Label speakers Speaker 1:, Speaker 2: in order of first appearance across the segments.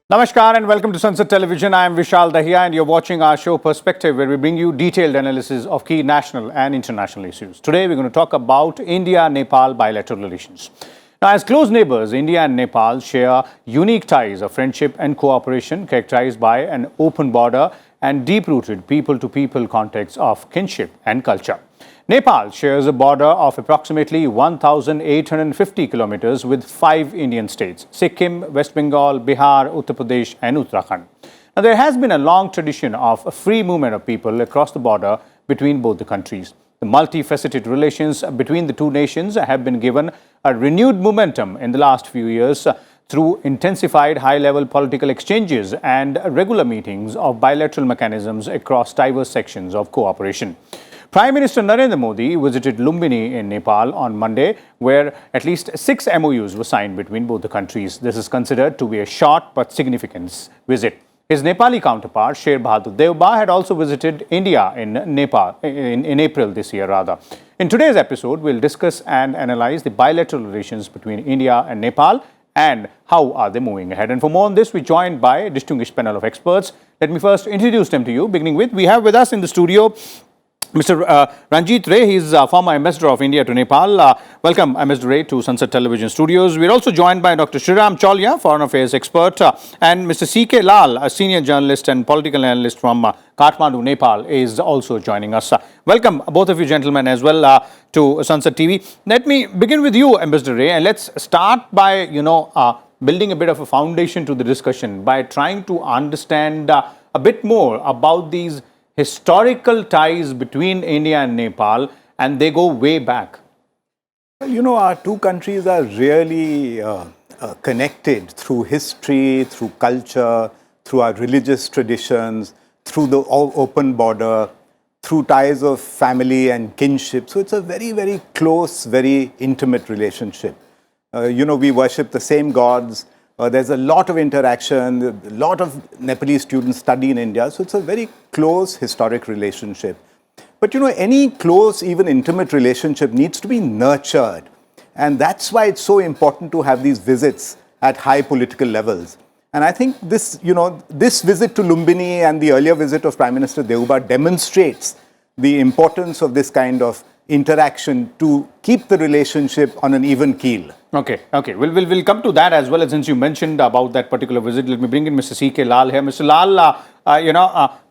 Speaker 1: Namaskar and welcome to Sansad Television. I am Vishal Dahiya and you're watching our show Perspective, where we bring you detailed analysis of key national and international issues. Today we're going to talk about India-Nepal bilateral relations. Now, as close neighbors, India and Nepal share unique ties of friendship and cooperation characterized by an open border and deep-rooted people-to-people context of kinship and culture. Nepal shares a border of approximately 1,850 kilometers with 5 Indian states: Sikkim, West Bengal, Bihar, Uttar Pradesh and Uttarakhand. Now, there has been a long tradition of a free movement of people across the border between both the countries. The multifaceted relations between the two nations have been given a renewed momentum in the last few years through intensified high-level political exchanges and regular meetings of bilateral mechanisms across diverse sections of cooperation. Prime Minister Narendra Modi visited Lumbini in Nepal on Monday, where at least 6 MOUs were signed between both the countries. This is considered to be a short but significant visit. His Nepali counterpart, Sher Bahadur Deuba, had also visited India in April this year. In today's episode, we'll discuss and analyze the bilateral relations between India and Nepal and how are they moving ahead. And for more on this, we're joined by a distinguished panel of experts. Let me first introduce them to you, beginning with, we have with us in the studio Mr. Ranjit Ray. He's former ambassador of India to Nepal. Welcome, Ambassador Ray, to Sansad Television Studios. We're also joined by Dr. Shriram Cholia, foreign affairs expert, and Mr. C.K. Lal, a senior journalist and political analyst from Kathmandu, Nepal, is also joining us. Welcome, both of you gentlemen, as well to Sansad TV. Let me begin with you, Ambassador Ray, and let's start by, building a bit of a foundation to the discussion by trying to understand a bit more about these historical ties between India and Nepal, and they go way back.
Speaker 2: Our two countries are really connected through history, through culture, through our religious traditions, through the open border, through ties of family and kinship. So it's a very, very close, very intimate relationship. We worship the same gods. There's a lot of interaction, a lot of Nepalese students study in India, so it's a very close historic relationship. But any close, even intimate relationship needs to be nurtured. And that's why it's so important to have these visits at high political levels. And I think this visit to Lumbini and the earlier visit of Prime Minister Deuba demonstrates the importance of this kind of interaction to keep the relationship on an even keel.
Speaker 1: Okay. We'll come to that as well. As since you mentioned about that particular visit, let me bring in Mr. C.K. Lal here. Mr. Lal,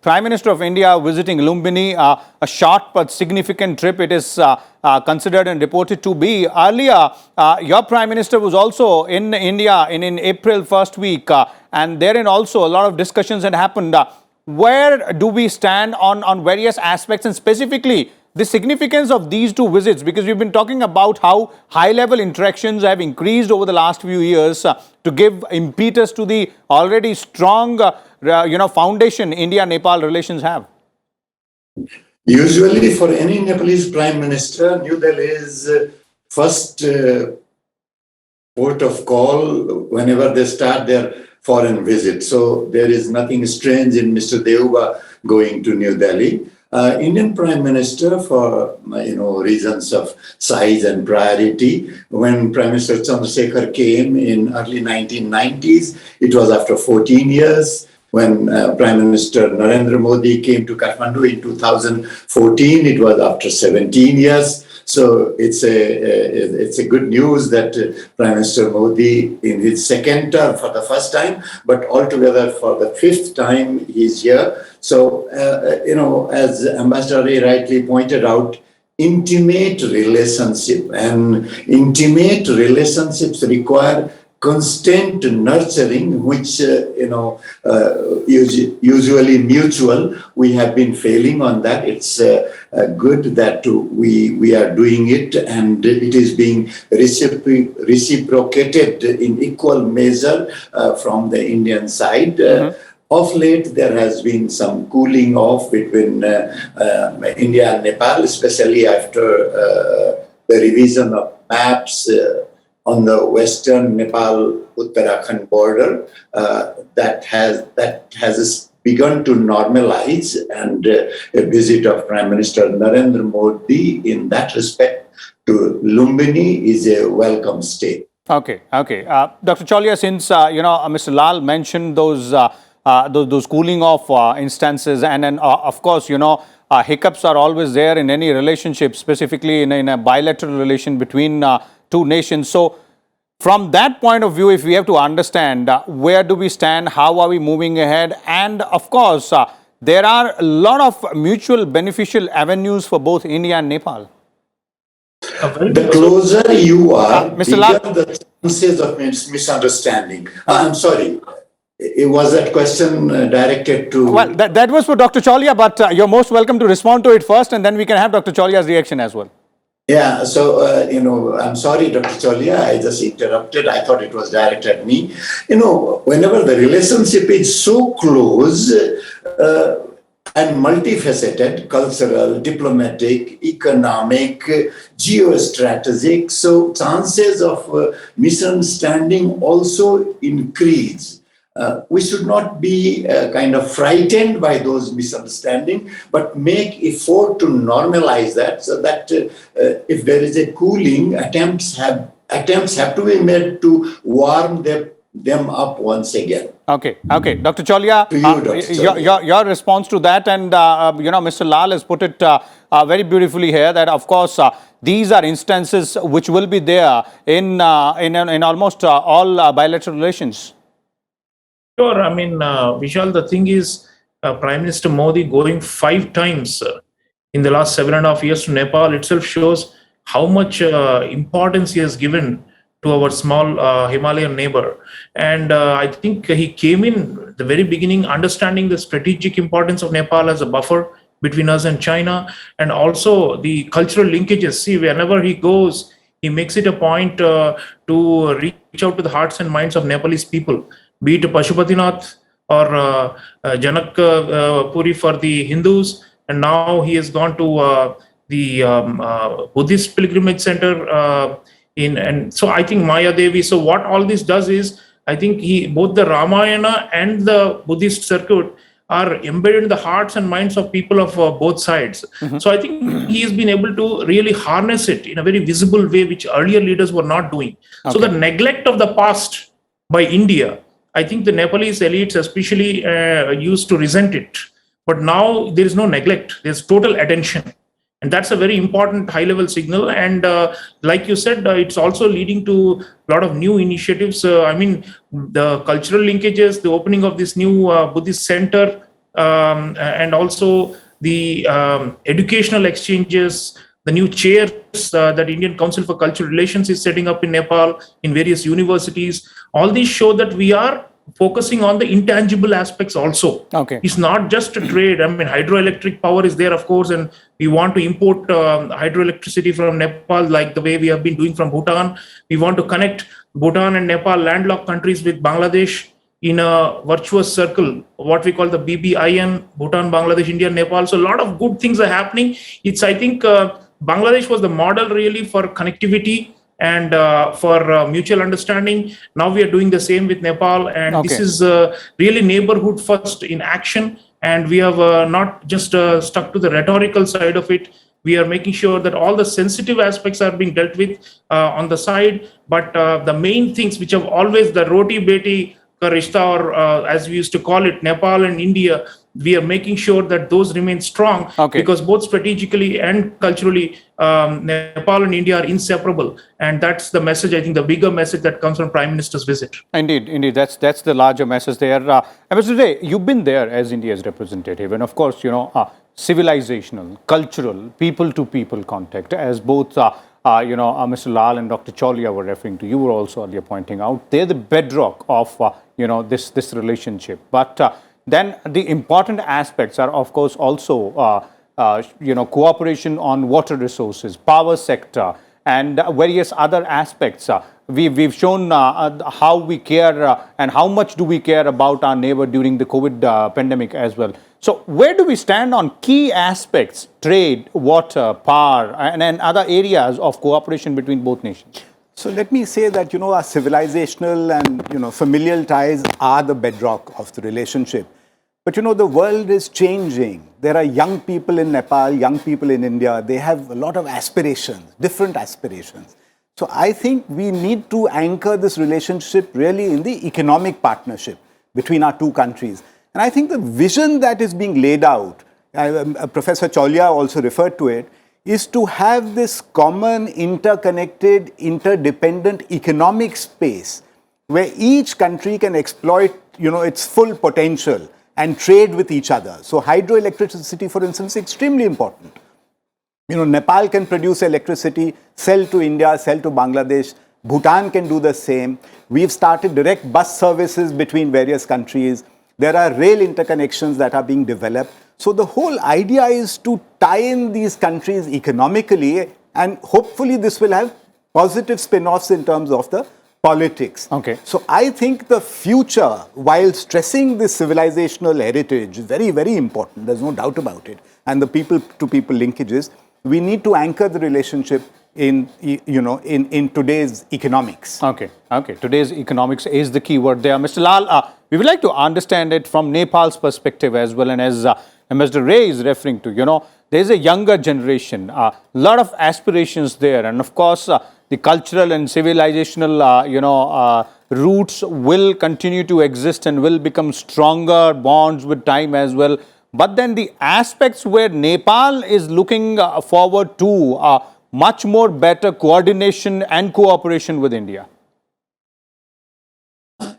Speaker 1: Prime Minister of India visiting Lumbini, a short but significant trip it is considered and reported to be. Earlier, your Prime Minister was also in India in April first week, and therein also a lot of discussions had happened. Where do we stand on various aspects, and specifically the significance of these two visits? Because we've been talking about how high-level interactions have increased over the last few years to give impetus to the already strong, foundation India-Nepal relations have.
Speaker 3: Usually, for any Nepalese Prime Minister, New Delhi is first port of call whenever they start their foreign visit. So there is nothing strange in Mr. Deuba going to New Delhi. Indian Prime Minister, for reasons of size and priority, when Prime Minister Chandrasekhar came in early 1990s, it was after 14 years. When Prime Minister Narendra Modi came to Kathmandu in 2014, it was after 17 years. So it's a good news that Prime Minister Modi, in his second term for the first time, but altogether for the 5th time, he's here. So, as Ambassador Ray rightly pointed out, intimate relationship, and intimate relationships require constant nurturing, which usually mutual. We have been failing on that. It's good that we are doing it, and it is being reciprocated in equal measure from the Indian side. Of late, there has been some cooling off between India and Nepal, especially after the revision of maps on the western Nepal-Uttarakhand border that has begun to normalize, and a visit of Prime Minister Narendra Modi in that respect to Lumbini is a welcome stay.
Speaker 1: Okay, okay. Dr. Cholia, since Mr. Lal mentioned those cooling off instances, and then of course hiccups are always there in any relationship, specifically in a bilateral relation between two nations. So, from that point of view, if we have to understand where do we stand, how are we moving ahead, and of course there are a lot of mutual beneficial avenues for both India and Nepal.
Speaker 3: The closer you are,
Speaker 1: Mr.
Speaker 3: bigger
Speaker 1: Lal,
Speaker 3: the chances of misunderstanding. I'm sorry. It was that question directed to...
Speaker 1: well, that was for Dr. Cholia, but you're most welcome to respond to it first, and then we can have Dr. Cholia's reaction as well.
Speaker 3: Yeah, so, I'm sorry, Dr. Cholia, I just interrupted. I thought it was directed at me. Whenever the relationship is so close and multifaceted, cultural, diplomatic, economic, geostrategic, so chances of misunderstanding also increase. We should not be kind of frightened by those misunderstandings, but make effort to normalize that, so that if there is a cooling, attempts have to be made to warm them up once again.
Speaker 1: Okay, okay. Dr. Cholia,
Speaker 3: To you, Dr. Cholia.
Speaker 1: your response to that, and Mr. Lal has put it very beautifully here, that of course these are instances which will be there in almost all bilateral relations.
Speaker 4: Sure. I mean, Vishal, the thing is, Prime Minister Modi going 5 times in the last 7.5 years to Nepal itself shows how much importance he has given to our small Himalayan neighbor. And I think he came in the very beginning understanding the strategic importance of Nepal as a buffer between us and China, and also the cultural linkages. See, whenever he goes, he makes it a point to reach out to the hearts and minds of Nepalese people, be it Pashupatinath or Janak Puri for the Hindus, and now he has gone to the Buddhist pilgrimage center and so I think Maya Devi. So what all this does is, I think both the Ramayana and the Buddhist circuit are embedded in the hearts and minds of people of both sides. So I think he has been able to really harness it in a very visible way, which earlier leaders were not doing. Okay. So the neglect of the past by India, I think the Nepalese elites especially used to resent it. But now there is no neglect, there's total attention. And that's a very important high-level signal. And like you said, it's also leading to a lot of new initiatives. I mean, the cultural linkages, the opening of this new Buddhist center, and also the educational exchanges, the new chairs that Indian Council for Cultural Relations is setting up in Nepal, in various universities. All these show that we are focusing on the intangible aspects also. Okay. It's not just a trade. I mean, hydroelectric power is there, of course, and we want to import hydroelectricity from Nepal, like the way we have been doing from Bhutan. We want to connect Bhutan and Nepal, landlocked countries, with Bangladesh in a virtuous circle, what we call the BBIN, Bhutan, Bangladesh, India, Nepal. So a lot of good things are happening. I think Bangladesh was the model really for connectivity and for mutual understanding. Now we are doing the same with Nepal, and this is really neighborhood first in action. And we have not just stuck to the rhetorical side of it. We are making sure that all the sensitive aspects are being dealt with on the side. But the main things which have always the roti beti ka rishta, or as we used to call it, Nepal and India, we are making sure that those remain strong, because both strategically and culturally, Nepal and India are inseparable. And that's the message, I think, the bigger message that comes from Prime Minister's visit. Indeed, indeed. That's the larger message there. Ambassador Dey, you've been there as India's representative. And of course, civilizational, cultural, people-to-people contact, as both Mr. Lal and Dr. Cholia were referring to, you were also earlier pointing out, they're the bedrock of, this relationship. But then the important aspects are, of course, also, cooperation on water resources, power sector, and various other aspects. We've shown how we care and how much do we care about our neighbor during the COVID pandemic as well. So where do we stand on key aspects, trade, water, power, and other areas of cooperation between both nations?
Speaker 2: So let me say that, our civilizational and, familial ties are the bedrock of the relationship. But, the world is changing. There are young people in Nepal, young people in India. They have a lot of aspirations, different aspirations. So I think we need to anchor this relationship really in the economic partnership between our two countries. And I think the vision that is being laid out, Professor Chaulia also referred to it, is to have this common, interconnected, interdependent economic space where each country can exploit, its full potential and trade with each other. So hydroelectricity, for instance, is extremely important. Nepal can produce electricity, sell to India, sell to Bangladesh. Bhutan can do the same. We've started direct bus services between various countries. There are rail interconnections that are being developed. So the whole idea is to tie in these countries economically, and hopefully this will have positive spin-offs in terms of the politics.
Speaker 1: Okay.
Speaker 2: So I think the future, while stressing this civilizational heritage, is very, very important. There's no doubt about it. And the people-to-people linkages, we need to anchor the relationship in today's economics.
Speaker 1: Okay. Today's economics is the key word there. Mr. Lal, we would like to understand it from Nepal's perspective as well. And as Ambassador Ray is referring to, there's a younger generation, a lot of aspirations there. And of course, the cultural and civilizational, roots will continue to exist and will become stronger bonds with time as well. But then the aspects where Nepal is looking forward to much more better coordination and cooperation with India.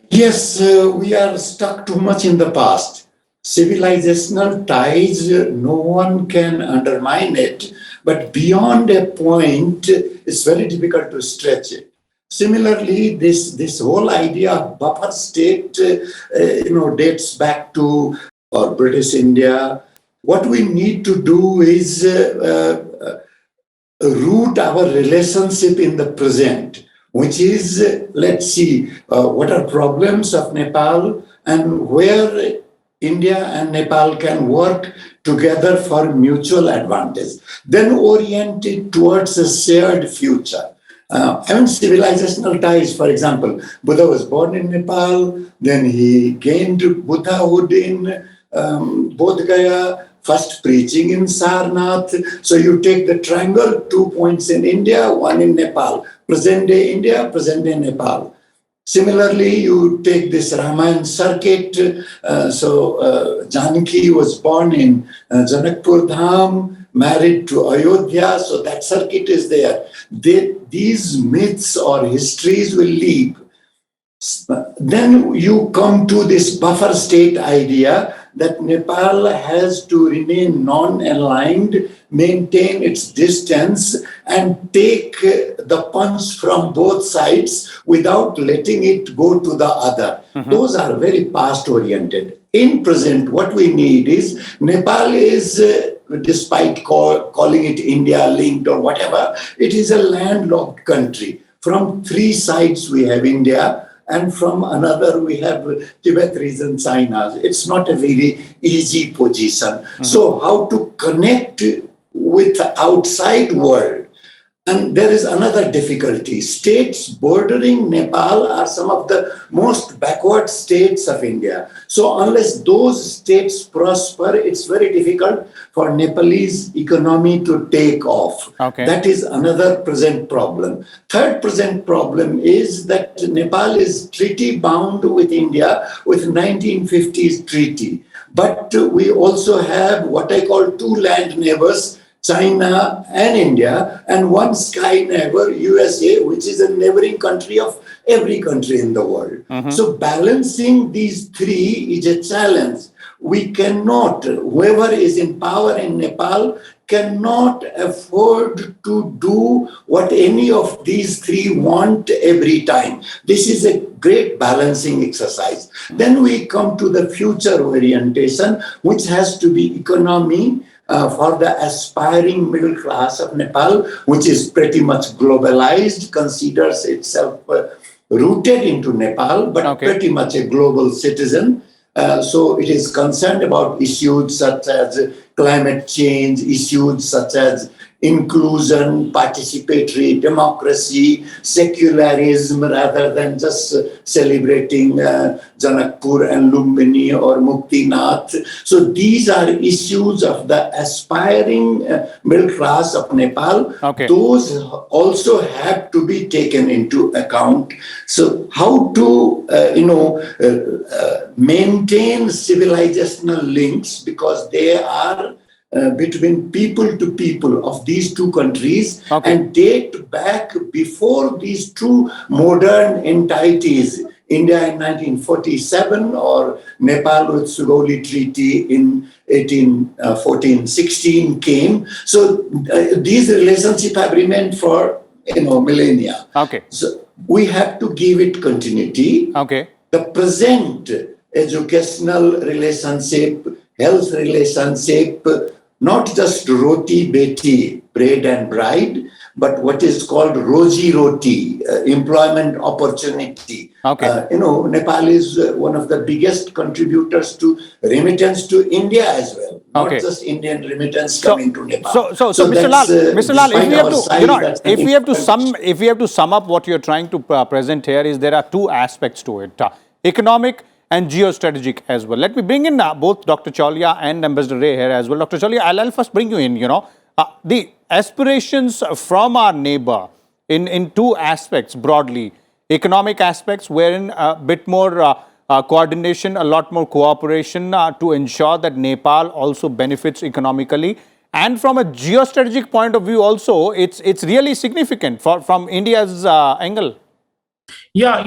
Speaker 3: Yes, we are stuck too much in the past. Civilizational ties, no one can undermine it, but beyond a point, it's very difficult to stretch it. Similarly, this whole idea of buffer state, dates back to British India. What we need to do is root our relationship in the present, which is, let's see, what are problems of Nepal and where India and Nepal can work together for mutual advantage, then orient it towards a shared future. Civilizational ties, for example, Buddha was born in Nepal, then he gained Buddhahood in Bodh Gaya, first preaching in Sarnath. So you take the triangle, 2 points in India, 1 in Nepal. Present day India, present day Nepal. Similarly, you take this Ramayana circuit. Janaki was born in Janakpur Dham, married to Ayodhya. So that circuit is there. These myths or histories will leave. Then you come to this buffer state idea that Nepal has to remain non-aligned, maintain its distance, and take the punch from both sides without letting it go to the other. Those are very past-oriented. In present, what we need is Nepal is, despite calling it India-linked or whatever, it is a landlocked country. From 3 sides we have India, and from another we have Tibet region, China. It's not a very easy position. So how to connect with the outside world? And there is another difficulty. States bordering Nepal are some of the most backward states of India. So unless those states prosper, it's very difficult for Nepalese economy to take off.
Speaker 1: Okay.
Speaker 3: That is another present problem. Third present problem is that Nepal is treaty bound with India with 1950s treaty. But we also have what I call 2 land neighbors, China and India, and 1 sky neighbor, USA, which is a neighboring country of every country in the world. So balancing these 3 is a challenge. We cannot, whoever is in power in Nepal cannot afford to do what any of these 3 want every time. This is a great balancing exercise. Then we come to the future orientation, which has to be economy, for the aspiring middle class of Nepal, which is pretty much globalized, considers itself rooted into Nepal, but pretty much a global citizen. So it is concerned about issues such as climate change, issues such as inclusion, participatory democracy, secularism, rather than just celebrating Janakpur and Lumbini or Muktinath. So these are issues of the aspiring middle class of Nepal.
Speaker 1: Okay.
Speaker 3: Those also have to be taken into account. So how to, maintain civilizational links, because they are between people to people of these two countries,
Speaker 1: Okay.
Speaker 3: and date back before these two modern entities, India in 1947 or Nepal with Sugauli Treaty in 1814-16 came. So these relationships have remained for millennia.
Speaker 1: Okay.
Speaker 3: So we have to give it continuity.
Speaker 1: Okay.
Speaker 3: The present educational relationship, health relationship, not just roti beti, bread and bride, but what is called roji roti, employment opportunity.
Speaker 1: Okay.
Speaker 3: Nepal is one of the biggest contributors to remittance to India as well. Not
Speaker 1: Okay.
Speaker 3: just Indian remittance coming to Nepal.
Speaker 1: So, Mr. Lal, Mr. Lal, if
Speaker 3: despite
Speaker 1: we have
Speaker 3: our
Speaker 1: to,
Speaker 3: size, that's an
Speaker 1: if we have to
Speaker 3: important-
Speaker 1: sum up what you're trying to present here, is there are two aspects to it: economic and geostrategic as well. Let me bring in both Dr. Chaulia and Ambassador Ray here as well. Dr. Chaulia, I'll first bring you in. The aspirations from our neighbor in two aspects broadly: economic aspects, wherein a bit more coordination, a lot more cooperation to ensure that Nepal also benefits economically. And from a geostrategic point of view also, it's really significant from India's angle.
Speaker 4: Yeah,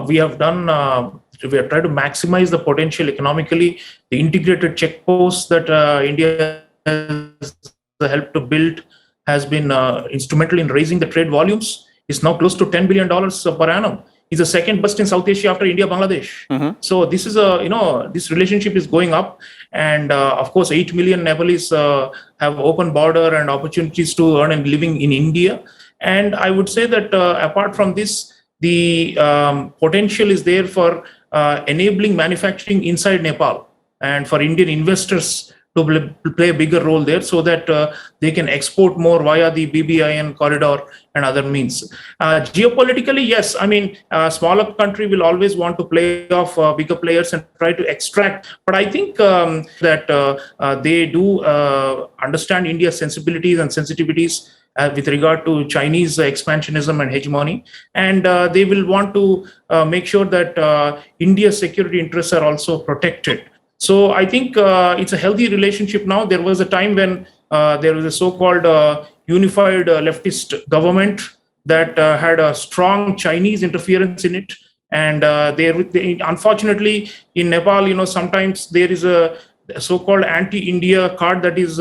Speaker 4: we have done, we have tried to maximize the potential economically. The integrated checkposts that India has helped to build has been instrumental in raising the trade volumes. It's now close to $10 billion per annum. It's the second best in South Asia after India, Bangladesh. So this is this relationship is going up. And of course, 8 million Nepalese have open border and opportunities to earn a living in India. And I would say that apart from this, the potential is there for enabling manufacturing inside Nepal and for Indian investors to play a bigger role there, so that they can export more via the BBIN corridor and other means. Geopolitically, yes, I mean, a smaller country will always want to play off bigger players and try to extract. But I think that they do understand India's sensibilities and sensitivities with regard to Chinese expansionism and hegemony. And they will want to make sure that India's security interests are also protected. So I think it's a healthy relationship now. There was a time when there was a so-called unified leftist government that had a strong Chinese interference in it. And they, unfortunately, in Nepal, sometimes there is a so-called anti-India card that is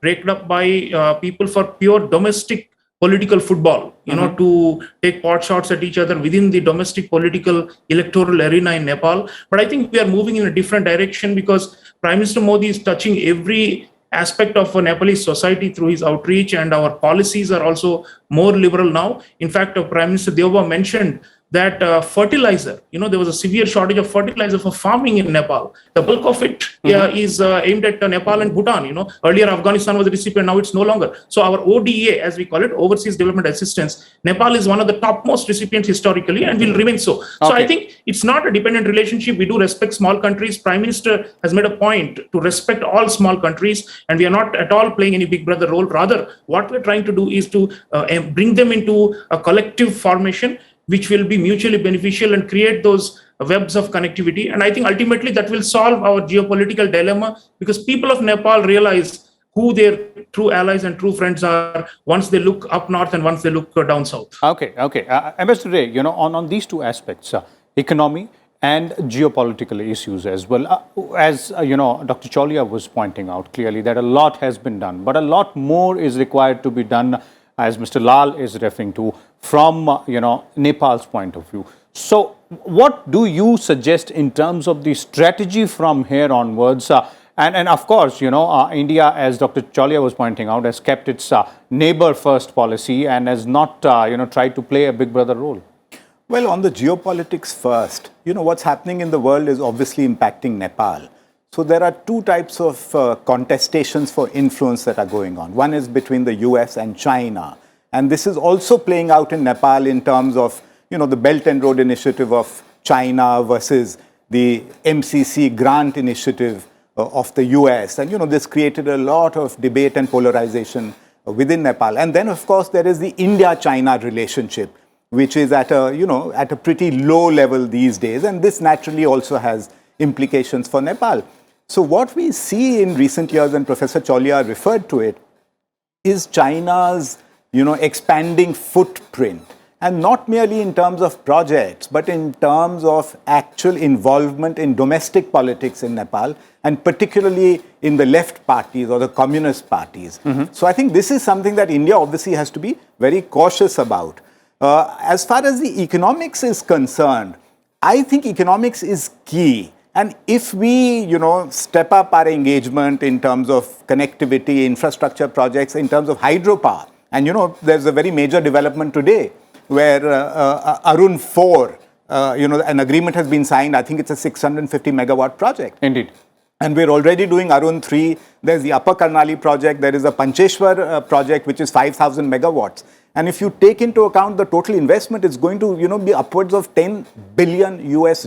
Speaker 4: raked up by people for pure domestic political football, to take pot shots at each other within the domestic political electoral arena in Nepal. But I think we are moving in a different direction, because Prime Minister Modi is touching every aspect of a Nepalese society through his outreach, and our policies are also more liberal now. In fact, Prime Minister Deuba mentioned that fertilizer, there was a severe shortage of fertilizer for farming in Nepal. The bulk of it is aimed at Nepal and Bhutan. Earlier Afghanistan was a recipient, now it's no longer. So our ODA, as we call it, Overseas Development Assistance, Nepal is one of the topmost recipients historically and will remain so. So I think it's not a dependent relationship. We do respect small countries. Prime Minister has made a point to respect all small countries, and we are not at all playing any big brother role. Rather, what we're trying to do is to bring them into a collective formation which will be mutually beneficial and create those webs of connectivity. And I think ultimately that will solve our geopolitical dilemma, because people of Nepal realize who their true allies and true friends are once they look up north and once they look down south.
Speaker 1: Okay. Ambassador Ray, on these two aspects, economy and geopolitical issues as well. As Dr. Chaulia was pointing out clearly that a lot has been done, but a lot more is required to be done, as Mr. Lal is referring to, from Nepal's point of view. So what do you suggest in terms of the strategy from here onwards? And of course, India, as Dr. Chaulia was pointing out, has kept its neighbor first policy and has not tried to play a big brother role.
Speaker 2: Well, on the geopolitics first, what's happening in the world is obviously impacting Nepal. So there are two types of contestations for influence that are going on. One is between the US and China. And this is also playing out in Nepal in terms of, the Belt and Road Initiative of China versus the MCC grant initiative of the US. And, this created a lot of debate and polarization within Nepal. And then, of course, there is the India-China relationship, which is at a pretty low level these days. And this naturally also has implications for Nepal. So what we see in recent years, and Professor Chaulia referred to it, is China's, expanding footprint. And not merely in terms of projects, but in terms of actual involvement in domestic politics in Nepal, and particularly in the left parties or the communist parties. So I think this is something that India obviously has to be very cautious about. As far as the economics is concerned, I think economics is key. And if we, step up our engagement in terms of connectivity, infrastructure projects, in terms of hydropower, and, there's a very major development today where Arun 4, an agreement has been signed. I think it's a 650 megawatt project.
Speaker 1: Indeed.
Speaker 2: And we're already doing Arun 3. There's the Upper Karnali project. There is a Pancheshwar project, which is 5,000 megawatts. And if you take into account the total investment, it's going to, be upwards of $10 billion US.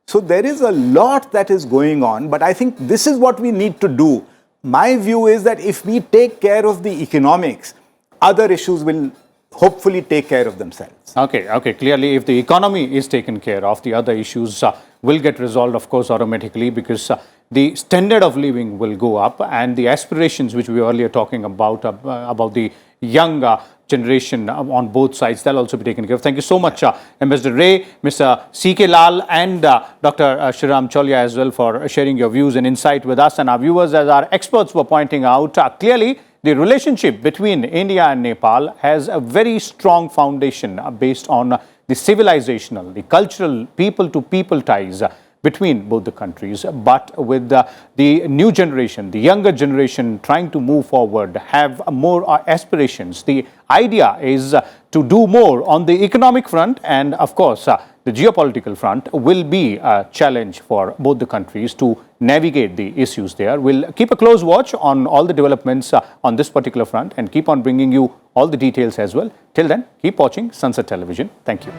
Speaker 2: So there is a lot that is going on. But I think this is what we need to do. My view is that if we take care of the economics, other issues will hopefully take care of themselves.
Speaker 1: Okay. Clearly, if the economy is taken care of, the other issues will get resolved, of course, automatically, because the standard of living will go up, and the aspirations which we were earlier talking about the young generation on both sides, that'll also be taken care of. Thank you so much, Ambassador Ray, Mr. C.K. Lal, and Dr. Shriram Chaulia as well, for sharing your views and insight with us and our viewers. As our experts were pointing out, clearly the relationship between India and Nepal has a very strong foundation based on the civilizational, the cultural, people-to-people ties between both the countries. But with the new generation, the younger generation trying to move forward, have more aspirations. The idea is to do more on the economic front, and of course, the geopolitical front will be a challenge for both the countries to navigate the issues there. We'll keep a close watch on all the developments on this particular front and keep on bringing you all the details as well. Till then, keep watching Sansad Television. Thank you.